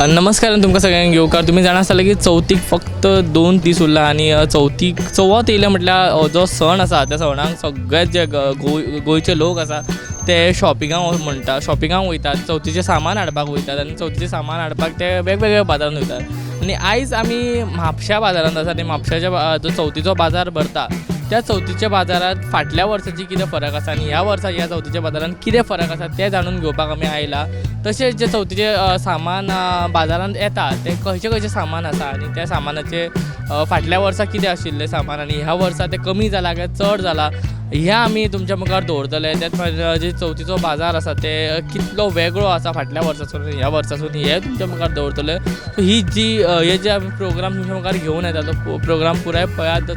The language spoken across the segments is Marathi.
नमस्कार तुमकां सगळ्यांक येवकार. तुम्ही जाणा आसतले की चवथीक फक्त 2 दीस उरला आनी चवथ येयले म्हटल्यार हो जो सण आसा त्या सणाक सगळे जे गोंयचे लोक आसा ते शॉपिंगाक वयतात, चवथीचें सामान हाडपाक वयतात आनी चवथीचें सामान हाडपाक ते वेगवेगळ्या बाजारांत वयतात. आनी आयज आमी म्हापशा बाजारांत आसा आनी म्हापशाच्या जो चवथीचो बाजार भरता त्या चवथीच्या बाजारात फाटल्या वर्साची कितें फरक आसा आनी ह्या वर्सा ह्या चवथीच्या बाजारात कितें फरक आसा तें जाणून घेवपाक आमी आयला. तशेंच जे चवथीचे सामान बाजारांत येता ते खंयचे सामान आसा आनी त्या सामानाचे फाटल्या वर्सा कितें आशिल्लें सामान आनी ह्या वर्सा तें कमी जालां काय चड जालां हें आमी तुमच्या मुखार दवरतले. त्याच भायर जे चवथीचो बाजार आसा ते कितलो वेगळो आसा फाटल्या वर्सासून ह्या वर्सासून हें तुमच्या मुखार दवरतले. सो हे जे आमी प्रोग्राम तुमच्या मुखार घेवन येता तो प्रोग्राम पुराय पळयात.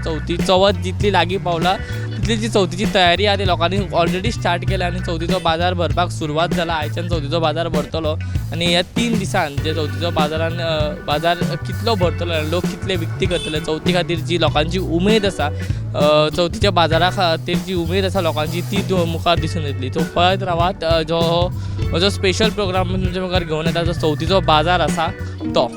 चवथ जितली लागीं पावला तितली जी चवथीची तयारी आहा ती लोकांनी ऑलरेडी स्टार्ट केल्या आनी चवथीचो बाजार भरपाक सुरवात जाला. आयच्यान चवथीचो बाजार भरतलो आनी ह्या 3 दिसान जे चवथीचो बाजार कितलो भरतलो, लोक कितले विकती करतले, चवथी खातीर जी लोकांची उमेद आसा, चवथीच्या बाजारा खातीर जी उमेद आसा लोकांची ती मुखार दिसून येतली. सो पळयत रावात जो स्पेशल प्रोग्राम तुमच्या मुखार घेवन येता जो चवथीचो बाजार आसा तो.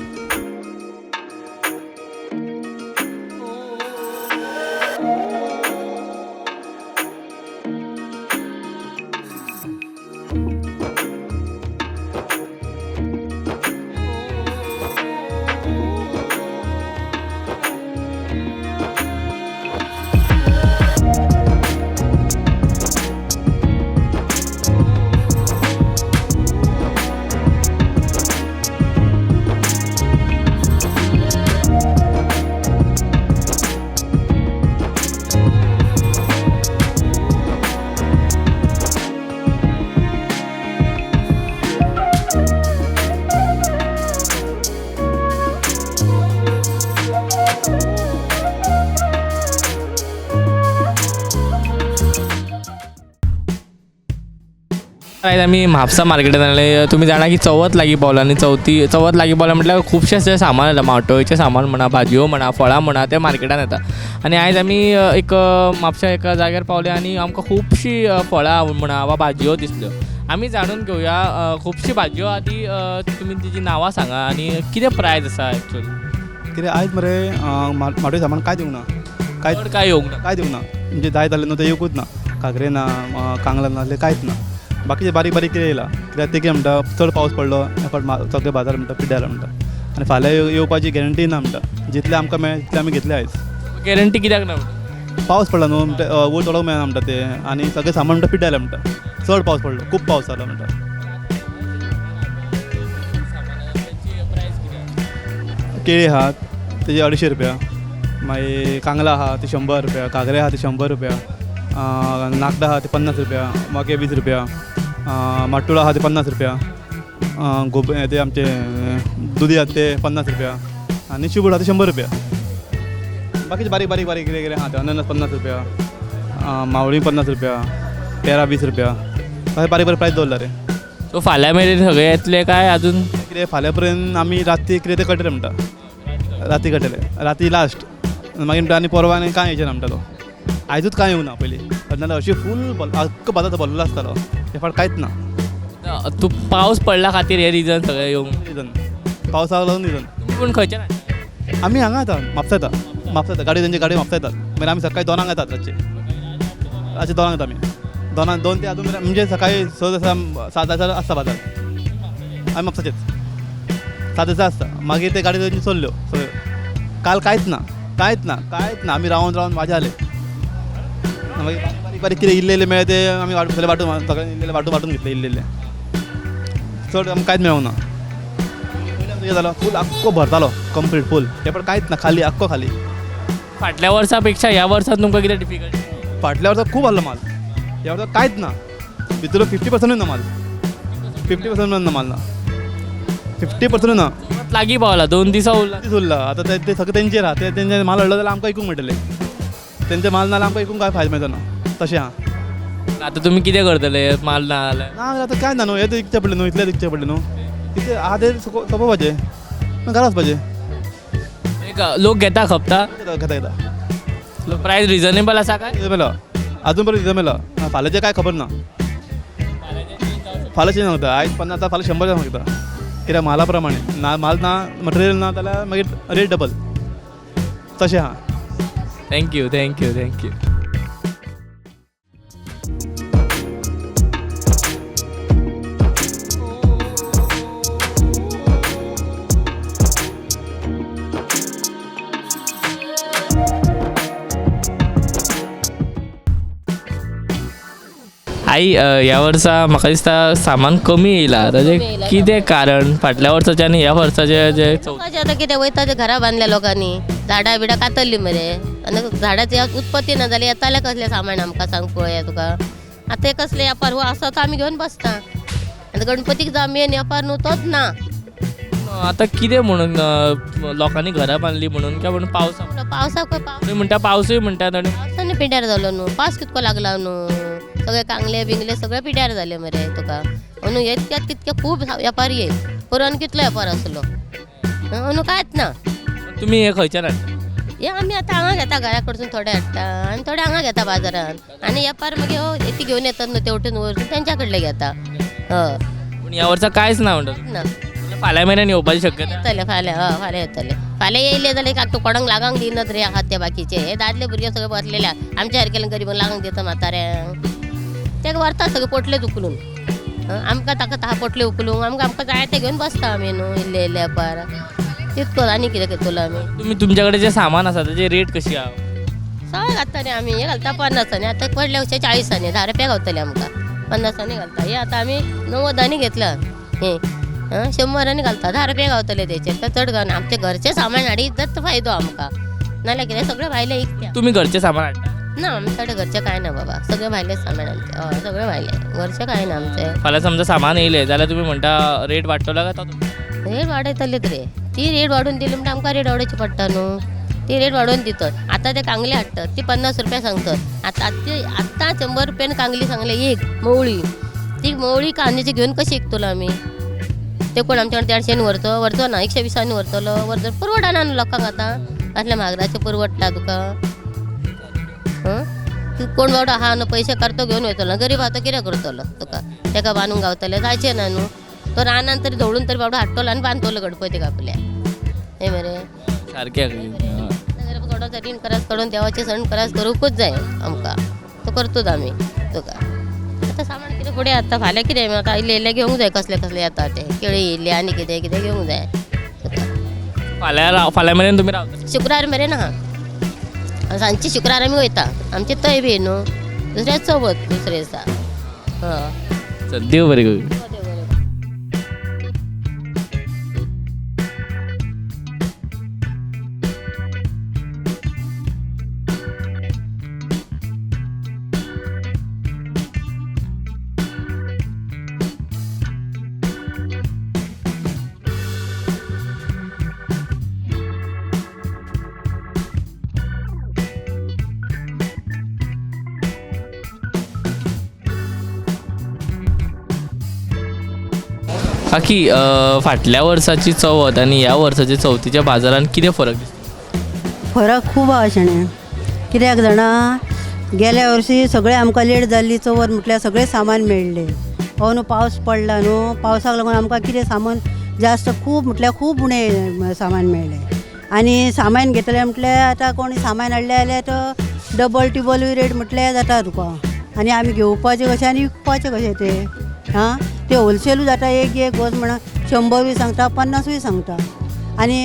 आयज आमी म्हापसा मार्केटान आयले. तुमी जाणा की चवथ लागीं पावला आनी चवथ लागीं पावला म्हटल्यार खुबशे अशें सामान येता, माटोळेचें सामान म्हणा, भाजयो म्हणा, फळां म्हणा ते मार्केटान येता. आनी आयज आमी एक म्हापशा एका जाग्यार पावले आनी आमकां खुबशीं फळां म्हणा वा भाजयो दिसल्यो. आमी जाणून घेवया खुबशी भाजयो आहा ती तुमी तिची नांवां सांगा आनी कितें प्रायस आसा एक्चुअली. कितें आयज मरे माटोळी सामान काय दिवंक ना, काय येवंक ना, काय दिवंक ना. म्हणजे जाय जालें न्हू तें येवंकूच ना. काकरे ना, कांगला ना, कांयच ना. बाकीचे बारीक बारीक कितें येयला कित्याक ते कितें म्हणटा चड पावस पडलो सगळे बाजार म्हणटा पिड्ड्यार म्हणटा आनी फाल्यां येवपाची गॅरंटी ना म्हणटा. जितले आमकां मेळ्ळे तितले आमी घेतले आयज. गॅरंटी कित्याक ना? पावस पडला न्हू म्हणटा वयर चडोवंक मेळना म्हणटा ते आनी सगळें सामान म्हणटा पिड्ड्यार म्हणटा. चड पावस पडलो, खूब पावस जालो म्हणटा. केळी आहात तेजे 250 रुपया, मागीर कांगला आहा ती 100 रुपया, कागरे आहा ती 100 रुपया, नाखटां आहा ती 50 रुपया, मागे 20 रुपया, माटोळा आहा ते 50 रुपया, ते आमचे दुदी आहात ते 50 रुपया आनी शिबूड आहा ते 100 रुपया. बाकीचे बारीक बारीक बारीक कितें कितें आहा ते अननस 50 रुपया, मावळी 50 रुपया, पेरा 20 रुपया, अशें बारीक बारीक प्रायस दवरला रे. सो फाल्यां मेरेन सगळे येतले काय अजून कितें फाल्यां पर्यंत आमी राती कितें ते कटले म्हणटा, राती कटले, राती लास्ट मागीर म्हणटा आनी परवा आनी कांय येवचें ना म्हणटा तो. आयजूच कांय येवंक ना पयलीं नाजाल्यार अशी फूल आख्खो बाजार भरलेलो आसतालो. हे फावट कांयच ना. तू पावस पडला खातीर हे रिजन सगळे येवंक रिजन पावसाक लागून रिजन. पूण खंयचे ना आमी हांगा येता म्हापसा येता गाडी तेंची गाडी म्हापसा येतात. मागीर आमी सकाळीं 2 येतात रातचे 2 येता आमी 2 ते हातून म्हणजे सकाळीं 7 आसता बाजार. आमी म्हापसाचेच 7 आसता. मागीर ते गाडी तेंची चल्ल्यो सगळ्यो. काल कांयच ना आमी रावन वाजे जाले. मागीर बारीक बारीक कितें इल्ले मेळ्ळे ते आमी वाटून सगळें इल्लेले वाटून घेतले इल्लेले. चड आमकां कांयच मेळूंक ना. कितें जालो फूल आख्खो भरतालो कंप्लीट फूल. हे पण कांयच ना, खाली आख्खो खाली. फाटल्या वर्सा पेक्षा ह्या वर्सात तुमकां कितें डिफिकल्ट? फाटल्या वर्सा खूब आहलो माल, ह्या वर्सा कांयच ना. भितरलो 50% ना माल, 50% ना माल ना, 50% ना. लागीं पावला 2 दिसा उरला. आतां ते सगळें तेंचेर आहा. ते तेंचे माल हाडलो जाल्यार आमकां विकूंक मेळटले. तेंचे माल नाल्यार आमकां विकूंक कांय फायदो मेळचो ना. तशें आहा. आतां तुमी कितें करतले माल ना जाल्यार? ना आतां कांय ना न्हू. हे विकचे पडले न्हू, इतलेच विकचे पडले न्हू. कितें आहा ते सोंपोवपाचें, घरा वचपाचें. लोक घेता खपता घेता प्रायस रिजनेबल आसा काय? रिजनेबल अजून पर्यंत रिजनेबल आहा. फाल्यांचें कांय खबर ना. फाल्यां चेंज सांगता. आयज 50 फाल्यां 100 सांगता. कित्याक माला प्रमाणे ना माल ना मटेरियल ना जाल्यार मागीर रेट डबल तशें आहा. Thank you thank you thank you. आई ह्या वर्सा म्हाका दिसता सामान कमी येयला ताजें कितें कारण फाटल्या वर्साचें आनी ह्या वर्साचें जे लोकांचे आता कितें वयता ते घरा बांधल्या लोकांनी झाडां बिडां कातरली मरे आनी झाडाची उत्पत्ती ना जाली येताले कसलें सामान आमकां सांग पळोवया तुका. आतां हे कसले व्यापार हो आसा तो आमी घेवन बसता आतां गणपतीक जो मेन व्यापार न्हू तोच ना. आतां कितें म्हणून लोकांनी घरां बांदली म्हणून काय म्हणून पावसा पावसाक तुमी म्हणटा पावसूय म्हणटात आनी पावसाने पिड्यार जालो न्हू पावस कितको लागला न्हू सगळे कांगले बिंगले सगळे पिड्यार जाले मरे तुका. अंदू इतक्यात तितके खूब व्यापारी आहेत पुरण कितलो व्यापार आसलो अंदू कांयच ना. तुमी हे खंयच्यान हाडटा? हे आमी आतां हांगा घेता घरा कडसून थोडे हाडटा आनी थोडे हांगा घेता बाजारांत आनी व्यापार मागीर येती घेवन येतात न्हू तेवटेन वयर तेंच्या कडले घेता. हय पूण ह्या वर्सा कांयच ना म्हणटा ना फाल्यां मेरेन येवपाची शक्यता. येतले फाल्यां फाल्यां येतले फाल्यां येयले जाल्यार आतां कोणाक लागांक दिनात रे आहात ते बाकीचे हे दादले भुरगे सगळे बसलेल्या आमच्या सारकेल्या गरीबांक लागांक दिता म्हाताऱ्यांक तेका व्हरता सगळे पोटलेच उखलून. आमकां ताका ता पोटले उखलूंक आमकां जाय ते घेवन बसता आमी न्हू इल्ले इल्ले व्यापार तितको आनी कितें करतलो आमी. तुमी तुमच्या कडेन जे सामान आसा ताची रेट कशी आहा? सगळें घालता न्ही आमी हे घालता 50 आतां पडले अशें 40 10 रुपया गावतले आमकां 50 घालता हे आतां आमी 90 घेतला हे 100 घालता 10 रुपया गावतले तेचे तर चड गावना आमचे घरचे सामान हाडी तर फायदो आमकां नाल्यार कितें सगळे भायले इकत्या. तुमी घरचें सामान हाडटा? ना आमचे घरचे काय ना बाबा सगळे भायले सामान आमचे हय सगळे भायले घरचे काय ना आमचे. फाल्यां समजा सामान येयलें जाल्यार तुमी म्हणटा रेट वाडटलो काय तो? रेट वाडयतलेत रे ती रेट वाडून दिली म्हणटा आमकां रेट वाडोवची पडटा न्हू ती रेट वाडोवन दितात. आतां ते कांगले हाडटात ती 50 रुपया सांगतात आतां 100 रुपयान कांगली सांगले एक मवळी ती मवळी कांद्याची घेवन कशी विकतलो आमी ते कोण आमच्या 150 व्हरचो ना 120 व्हरतलो व्हरतलो परवडना न्हू लोकांक आतां असल्या म्हागराचे परवडटा तुका. तू कोण बावडो आहा न्हू पयशे करतो घेवन वयतलो गरीब आहा तो कितें करतलो तुका तेका बांदूंक गावतले जायचें ना न्हू तो रानान तरी धवळून तरी बावडो हाडटलो आनी बांदतलो गणपतीक आपल्या हे मरे सारकें. थोडो रीण करास काडून देवाचे सण करास करूंकूच जाय आमकां तो करतोच आमी तुका. आतां सामान कितें फुडें आतां फाल्यां कितें आतां इल्ले इल्ले घेवंक जाय कसले कसले येता ते केळी येयल्ले आनी कितें कितें घेवंक जाय तुका. फाल्यां मेरेन तुमी रावता? शुक्रार मेरेन आहा सांजची शुक्रार आमी वयता आमचे तय बी न्हू दुसऱ्या चवथ दुसरे दिसा. हय देव बरें करूं. काकी फाटल्या वर्साची चवथ आनी ह्या वर्साच्या चवथीच्या बाजारान कितें फरक दिसता? फरक खूब आहा शणे कित्याक जाणा गेल्या वर्सी सगळें आमकां लेट जाल्ली चवथ म्हटल्यार सगळें सामान मेळ्ळें. हो न्हू पावस पडला न्हू पावसाक लागून आमकां कितें सामान जास्त खूब म्हटल्यार खूब उणें सामान मेळ्ळें आनी सामान घेतलें म्हटल्यार आतां कोणी सामान हाडलें जाल्यार तो डबल टिबलूय रेट म्हटल्यार जाता तुका आनी आमी घेवपाचें कशें आनी विकपाचें कशें तें ते होलसेलूय जाता एक वच म्हणा 100 सांगता 50 सांगता आनी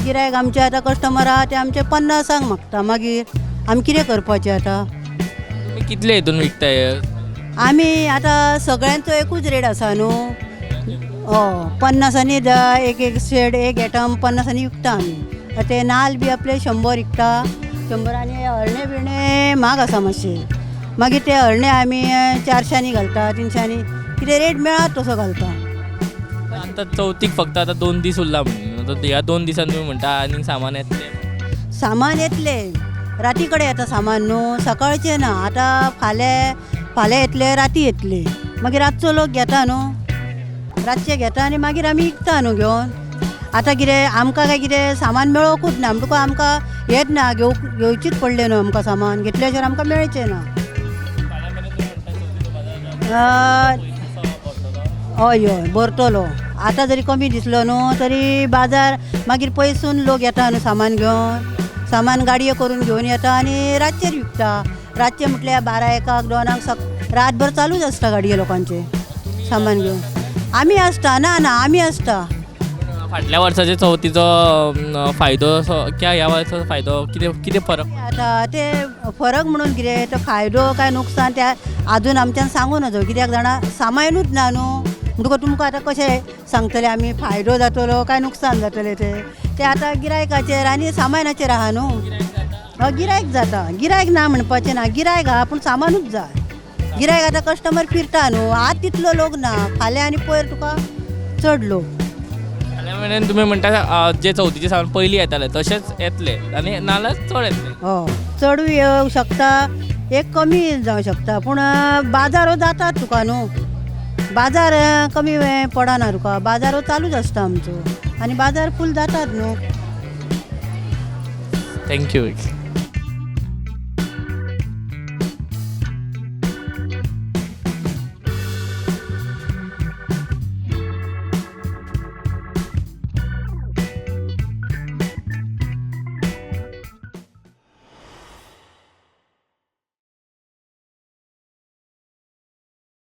गिरायक आमचे आतां कस्टमर आहा ते आमचे 50 मागता मागीर आमी कितें करपाचें आतां. तुमी कितले हितून विकताय? आमी आतां सगळ्यांचो एकूच रेट आसा न्हू 50 एक शेड एक आयटम 50 विकता आमी. ते नाल्ल बी आपले 100 विकता 100 आनी हळणे बिळणे म्हाग आसा मातशे मागीर ते हळणे आमी 400 घालता 300 कितें रेट मेळत तसो घालता. आतां चवथीक फक्त आतां 2 दीस उरला म्हणून ह्या 2 दिसान तुमी म्हणटा आनी सामान येतलें? सामान येतलें राती कडेन येता सामान न्हू सकाळचें ना आतां फाल्यां येतले राती येतले मागीर रातचो लोक घेता न्हू रातचे घेता आनी मागीर आमी विकता न्हू घेवन. आतां कितें आमकां काय कितें सामान मेळोकूच ना म्हणटकूच आमकां हेच ना घेवचीच पडलें न्हू आमकां सामान घेतल्या शिवाय आमकां मेळचें ना. हय हय भरतलो आतां जरी कमी दिसलो न्हू तरी बाजार मागीर पयसून लोक येता न्हू सामान घेवन सामान गाडयो करून घेवन येता आनी रातचेर विकता रातचे म्हटल्यार 12-1 2 रातभर चालूच आसता गाडयो लोकांचे सामान घेवन आमी आसता ना आमी आसता फाटल्या वर्साचे चवथीचो फायदो क्या ह्या वर्साचो फायदो कितें फरक आतां ते फरक म्हणून कितें तो फायदो काय नुकसान त्या आजून आमच्यान सांगूं नजो कित्याक जाणा सामानूच ना न्हू म्हणटकूच तुमकां आतां कशें सांगतले आमी फायदो जातलो काय नुकसान जातलें ते आतां गिरायकाचेर आनी सामानाचेर आहा न्हू गिरायक जाता गिरायक ना म्हणपाचें ना गिरायक आहा पूण सामानूच जाय गिरायक आतां कस्टमर फिरता न्हू आज तितलो लोक ना फाल्यां आनी पयर तुका चड लोक फाल्यां मेरेन तुमी म्हणटा जे चवथीचे सामान पयलीं येताले तशेंच येतले आनी नाल्यार चड येतले चडूय येवं शकता एक कमी जावं शकता पूण बाजारो जातात तुका न्हू बाजार कमी पडना तुका बाजारो चालूच आसता आमचो आनी बाजार फूल जातात न्हू थँक्यू